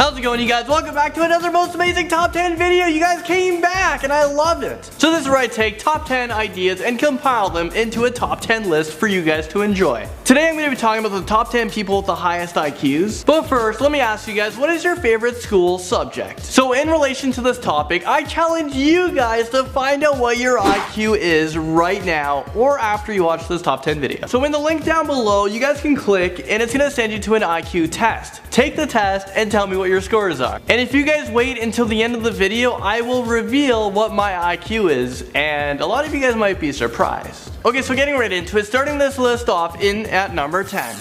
How's it going, you guys? Welcome back to another most amazing top 10 video. You guys came back and I loved it. So this is where I take top 10 ideas and compile them into a top 10 list for you guys to enjoy. Today I'm going to be talking about the top 10 people with the highest IQs. But first, let me ask you guys, what is your favorite school subject? So in relation to this topic, I challenge you guys to find out what your IQ is right now or after you watch this top 10 video. So in the link down below, you guys can click and it's going to send you to an IQ test. Take the test and tell me what your scores are. And if you guys wait until the end of the video, I will reveal what my IQ is, and a lot of you guys might be surprised. Okay, so getting right into it, starting this list off at number 10.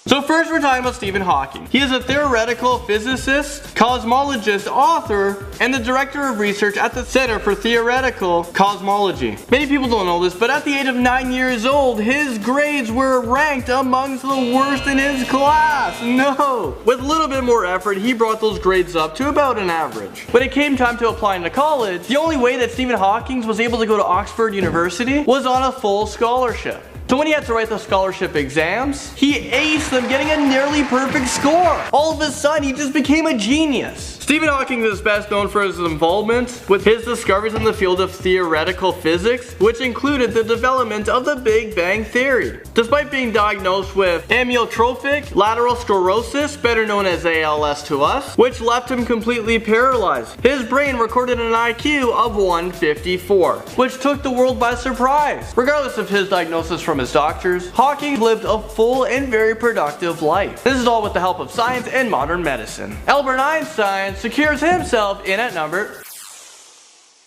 So first we're talking about Stephen Hawking. He is a theoretical physicist, cosmologist, author, and the director of research at the Center for Theoretical Cosmology. Many people don't know this, but at the age of 9 years old, his grades were ranked amongst the worst in his class. No! With a little bit more effort, he brought those grades up to about an average. When it came time to applying to college, the only way that Stephen Hawking was able to go to Oxford University was on a full scholarship. So when he had to write the scholarship exams, he aced them, getting a nearly perfect score. All of a sudden, he just became a genius. Stephen Hawking is best known for his involvement with his discoveries in the field of theoretical physics, which included the development of the Big Bang Theory. Despite being diagnosed with amyotrophic lateral sclerosis, better known as ALS to us, which left him completely paralyzed, his brain recorded an IQ of 154, which took the world by surprise. Regardless of his diagnosis from his doctors, Hawking lived a full and very productive life. This is all with the help of science and modern medicine. Albert Einstein secures himself in at number.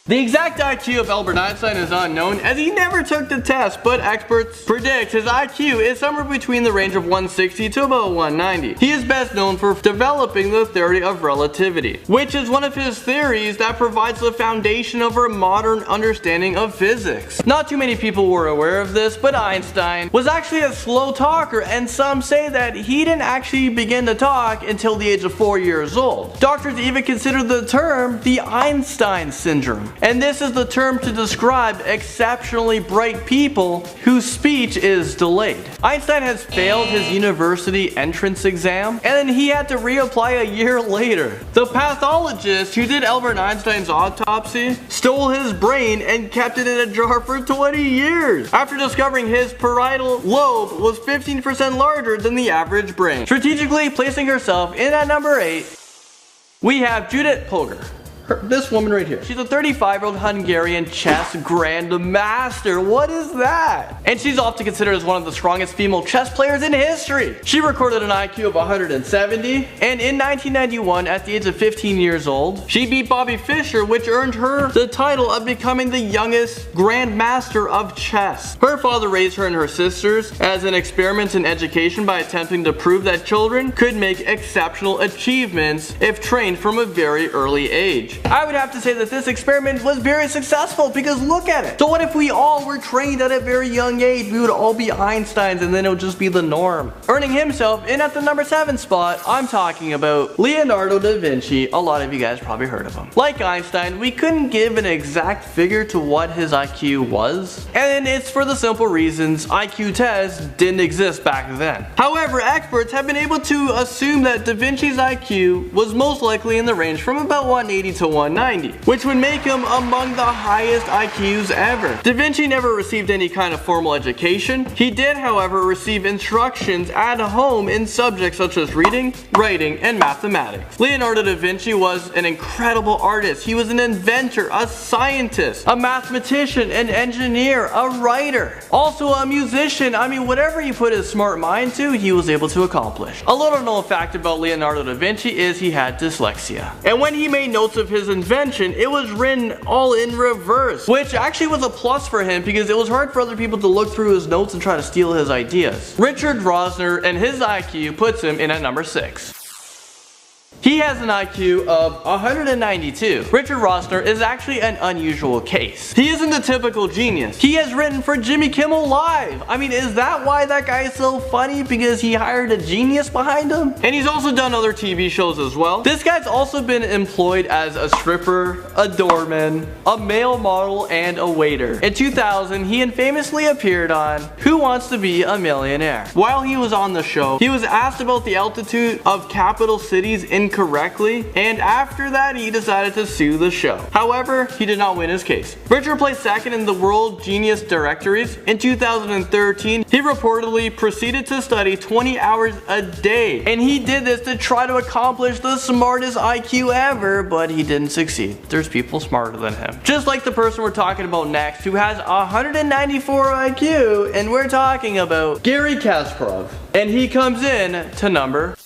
The exact IQ of Albert Einstein is unknown as he never took the test, but experts predict his IQ is somewhere between the range of 160 to about 190. He is best known for developing the theory of relativity, which is one of his theories that provides the foundation of our modern understanding of physics. Not too many people were aware of this, but Einstein was actually a slow talker, and some say that he didn't actually begin to talk until the age of 4 years old. Doctors even consider the term the Einstein syndrome. And this is the term to describe exceptionally bright people whose speech is delayed. Einstein has failed his university entrance exam, and then he had to reapply a year later. The pathologist who did Albert Einstein's autopsy stole his brain and kept it in a jar for 20 years, after discovering his parietal lobe was 15% larger than the average brain. Strategically placing herself in at number 8, we have Judit Polgar. This woman right here. She's a 35-year-old Hungarian chess grandmaster. What is that? And she's often considered as one of the strongest female chess players in history. She recorded an IQ of 170, and in 1991, at the age of 15 years old, she beat Bobby Fischer, which earned her the title of becoming the youngest grandmaster of chess. Her father raised her and her sisters as an experiment in education by attempting to prove that children could make exceptional achievements if trained from a very early age. I would have to say that this experiment was very successful, because look at it. So what if we all were trained at a very young age? We would all be Einsteins and then it would just be the norm. Earning himself in at the number 7 spot, I'm talking about Leonardo da Vinci. A lot of you guys probably heard of him. Like Einstein, we couldn't give an exact figure to what his IQ was, and it's for the simple reasons IQ tests didn't exist back then. However, experts have been able to assume that da Vinci's IQ was most likely in the range from about 180 to 190, which would make him among the highest IQs ever. Da Vinci never received any kind of formal education. He did, however, receive instructions at home in subjects such as reading, writing, and mathematics. Leonardo da Vinci was an incredible artist. He was an inventor, a scientist, a mathematician, an engineer, a writer, also a musician. I mean, whatever he put his smart mind to, he was able to accomplish. A little known fact about Leonardo da Vinci is he had dyslexia. And when he made notes of his invention, it was written all in reverse, which actually was a plus for him because it was hard for other people to look through his notes and try to steal his ideas. Richard Rosner and his IQ puts him in at number 6. He has an IQ of 192. Richard Rosner is actually an unusual case. He isn't a typical genius. He has written for Jimmy Kimmel Live. I mean, is that why that guy is so funny? Because he hired a genius behind him? And he's also done other TV shows as well. This guy's also been employed as a stripper, a doorman, a male model, and a waiter. In 2000, he infamously appeared on Who Wants to Be a Millionaire? While he was on the show, he was asked about the altitude of capital cities in Korea correctly, and after that he decided to sue the show. However, he did not win his case. Richard placed second in the World Genius Directories. In 2013, he reportedly proceeded to study 20 hours a day, and he did this to try to accomplish the smartest IQ ever, but he didn't succeed. There's people smarter than him. Just like the person we're talking about next, who has 194 IQ, and we're talking about Garry Kasparov. And he comes in to number.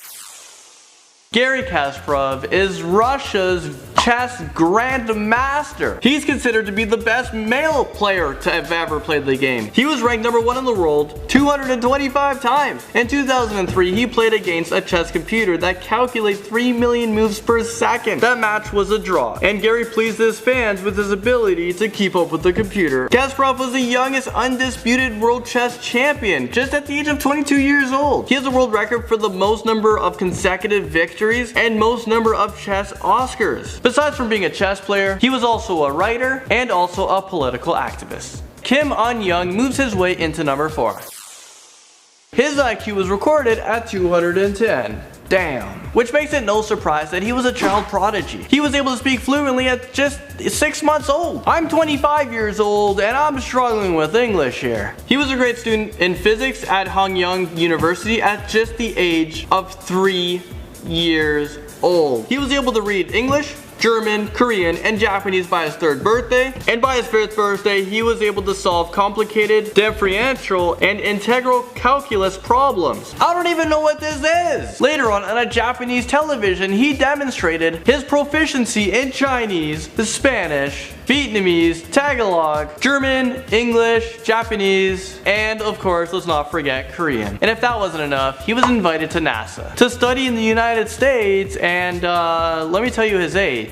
Garry Kasparov is Russia's chess grandmaster. He's considered to be the best male player to have ever played the game. He was ranked number 1 in the world 225 times. In 2003, he played against a chess computer that calculates 3 million moves per second. That match was a draw, and Garry pleased his fans with his ability to keep up with the computer. Kasparov was the youngest undisputed world chess champion, just at the age of 22 years old. He has a world record for the most number of consecutive victories and most number of chess Oscars. Besides from being a chess player, he was also a writer and also a political activist. Kim Un-young moves his way into number 4. His IQ was recorded at 210. Damn. Which makes it no surprise that he was a child prodigy. He was able to speak fluently at just 6 months old. I'm 25 years old and I'm struggling with English here. He was a great student in physics at Hanyang University at just the age of 3 years old. He was able to read English, German, Korean, and Japanese by his 3rd birthday, and by his 5th birthday he was able to solve complicated differential and integral calculus problems. I don't even know what this is! Later on a Japanese television, he demonstrated his proficiency in Chinese, Spanish, Vietnamese, Tagalog, German, English, Japanese, and of course, let's not forget Korean. And if that wasn't enough, he was invited to NASA to study in the United States, and let me tell you his age.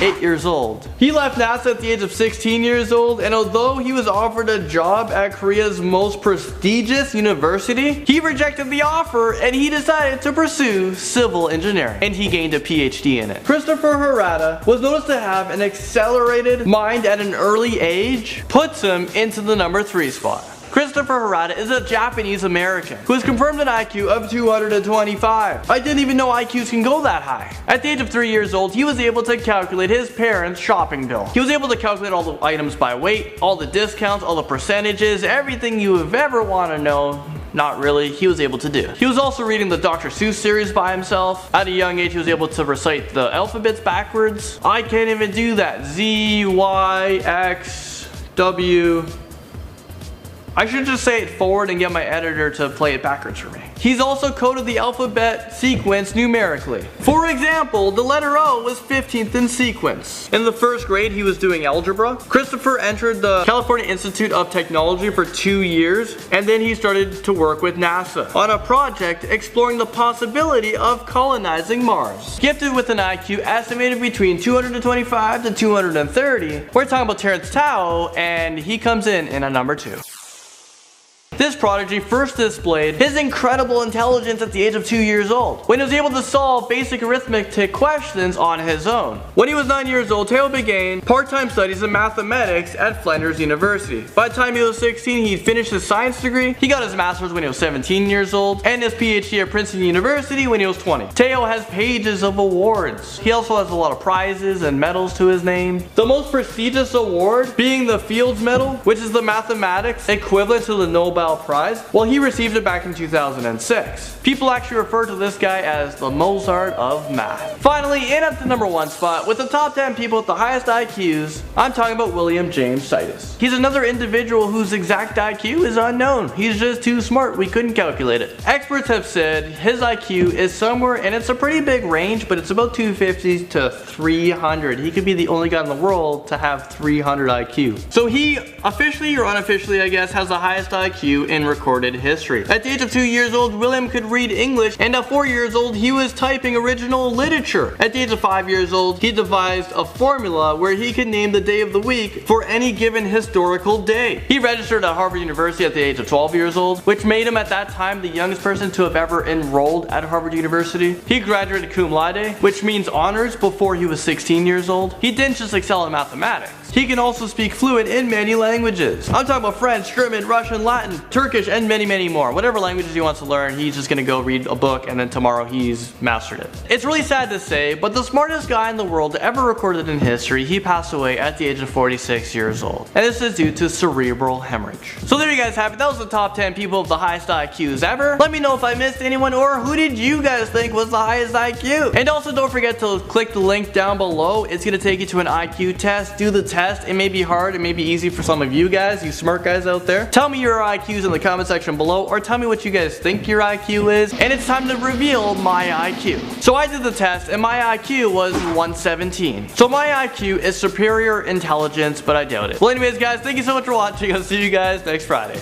8 years old. He left NASA at the age of 16 years old, and although he was offered a job at Korea's most prestigious university, he rejected the offer and he decided to pursue civil engineering, and he gained a PhD in it. Christopher Hirata was noticed to have an accelerated mind at an early age, puts him into the number 3 spot. Christopher Hirata is a Japanese American who has confirmed an IQ of 225. I didn't even know IQs can go that high. At the age of 3 years old, he was able to calculate his parents' shopping bill. He was able to calculate all the items by weight, all the discounts, all the percentages, everything you have ever want to know. Not really, he was able to do. He was also reading the Dr. Seuss series by himself. At a young age, he was able to recite the alphabets backwards. I can't even do that. Z, Y, X, W. I should just say it forward and get my editor to play it backwards for me. He's also coded the alphabet sequence numerically. For example, the letter O was 15th in sequence. In the 1st grade, he was doing algebra. Christopher entered the California Institute of Technology for 2 years, and then he started to work with NASA on a project exploring the possibility of colonizing Mars. Gifted with an IQ estimated between 225 to 230, we're talking about Terrence Tao, and he comes in a number 2. This prodigy first displayed his incredible intelligence at the age of 2 years old, when he was able to solve basic arithmetic questions on his own. When he was 9 years old, Tao began part-time studies in mathematics at Flinders University. By the time he was 16, he finished his science degree. He got his master's when he was 17 years old, and his PhD at Princeton University when he was 20. Tao has pages of awards. He also has a lot of prizes and medals to his name. The most prestigious award being the Fields Medal, which is the mathematics equivalent to the Nobel Prize. Well, he received it back in 2006. People actually refer to this guy as the Mozart of math. Finally, in at the number 1 spot with the top 10 people with the highest IQs, I'm talking about William James Sidis. He's another individual whose exact IQ is unknown. He's just too smart, we couldn't calculate it. Experts have said his IQ is somewhere, and it's a pretty big range, but it's about 250 to 300. He could be the only guy in the world to have 300 IQ. So he, officially or unofficially I guess, has the highest IQ in recorded history. At the age of 2 years old, William could read English, and at 4 years old, he was typing original literature. At the age of 5 years old, he devised a formula where he could name the day of the week for any given historical day. He registered at Harvard University at the age of 12 years old, which made him at that time the youngest person to have ever enrolled at Harvard University. He graduated cum laude, which means honors, before he was 16 years old. He didn't just excel in mathematics. He can also speak fluent in many languages. I'm talking about French, German, Russian, Latin, Turkish, and many, many more. Whatever languages he wants to learn, he's just gonna go read a book and then tomorrow he's mastered it. It's really sad to say, but the smartest guy in the world ever recorded in history, he passed away at the age of 46 years old. And this is due to cerebral hemorrhage. So there you guys have it. That was the top 10 people with the highest IQs ever. Let me know if I missed anyone, or who did you guys think was the highest IQ? And also don't forget to click the link down below. It's gonna take you to an IQ test. Do the test. It may be hard, it may be easy for some of you guys, you smart guys out there. Tell me your IQs in the comment section below, or tell me what you guys think your IQ is. And it's time to reveal my IQ. So I did the test and my IQ was 117. So my IQ is superior intelligence, but I doubt it. Well anyways guys, thank you so much for watching. I'll see you guys next Friday.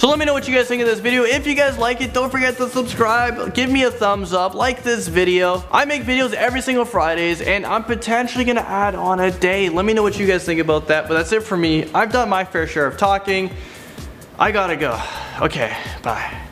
So let me know what you guys think of this video. If you guys like it, don't forget to subscribe, give me a thumbs up, like this video. I make videos every single Fridays, and I'm potentially gonna add on a day. Let me know what you guys think about that, but that's it for me. I've done my fair share of talking. I gotta go. Okay, bye.